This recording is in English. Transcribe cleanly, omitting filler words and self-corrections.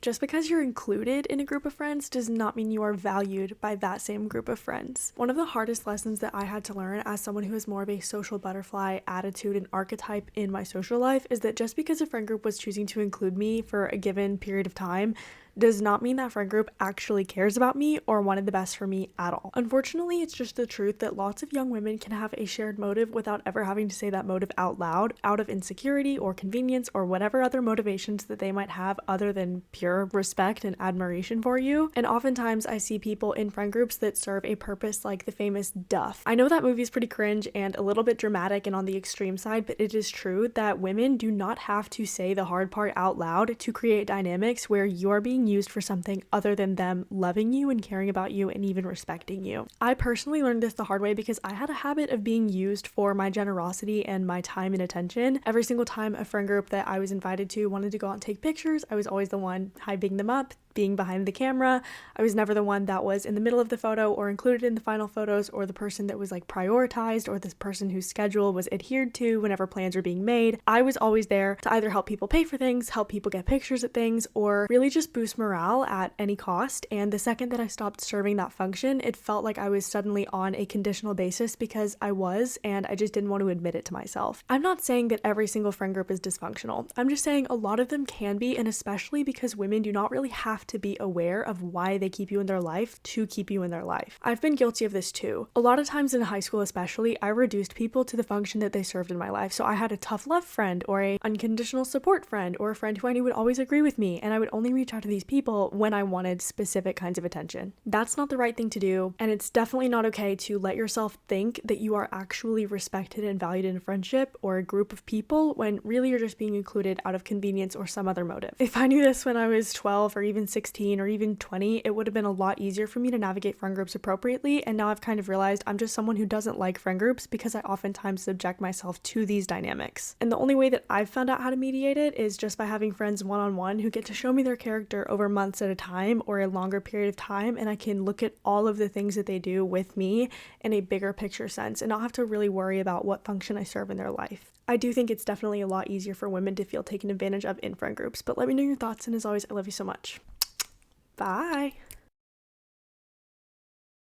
Just because you're included in a group of friends does not mean you are valued by that same group of friends. One of the hardest lessons that I had to learn as someone who has more of a social butterfly attitude and archetype in my social life is that just because a friend group was choosing to include me for a given period of time does not mean that friend group actually cares about me or wanted the best for me at all. Unfortunately, it's just the truth that lots of young women can have a shared motive without ever having to say that motive out loud, out of insecurity or convenience or whatever other motivations that they might have other than pure respect and admiration for you. And oftentimes I see people in friend groups that serve a purpose like the famous Duff. I know that movie is pretty cringe and a little bit dramatic and on the extreme side, but it is true that women do not have to say the hard part out loud to create dynamics where you're being used for something other than them loving you and caring about you and even respecting you. I personally learned this the hard way because I had a habit of being used for my generosity and my time and attention. Every single time a friend group that I was invited to wanted to go out and take pictures, I was always the one hyping them up, being behind the camera. I was never the one that was in the middle of the photo or included in the final photos or the person that was like prioritized or this person whose schedule was adhered to whenever plans were being made. I was always there to either help people pay for things, help people get pictures at things, or really just boost morale at any cost. And the second that I stopped serving that function, it felt like I was suddenly on a conditional basis because I was, and I just didn't want to admit it to myself. I'm not saying that every single friend group is dysfunctional. I'm just saying a lot of them can be, and especially because women do not really have to be aware of why they keep you in their life to keep you in their life. I've been guilty of this too. A lot of times in high school especially, I reduced people to the function that they served in my life. So I had a tough love friend or a unconditional support friend or a friend who I knew would always agree with me, and I would only reach out to these people when I wanted specific kinds of attention. That's not the right thing to do, and it's definitely not okay to let yourself think that you are actually respected and valued in a friendship or a group of people when really you're just being included out of convenience or some other motive. If I knew this when I was 12 or even 16 or even 20, it would have been a lot easier for me to navigate friend groups appropriately, and now I've kind of realized I'm just someone who doesn't like friend groups because I oftentimes subject myself to these dynamics. And the only way that I've found out how to mediate it is just by having friends one-on-one who get to show me their character over months at a time or a longer period of time, and I can look at all of the things that they do with me in a bigger picture sense and not have to really worry about what function I serve in their life. I do think it's definitely a lot easier for women to feel taken advantage of in friend groups, but let me know your thoughts, and as always, I love you so much. Bye!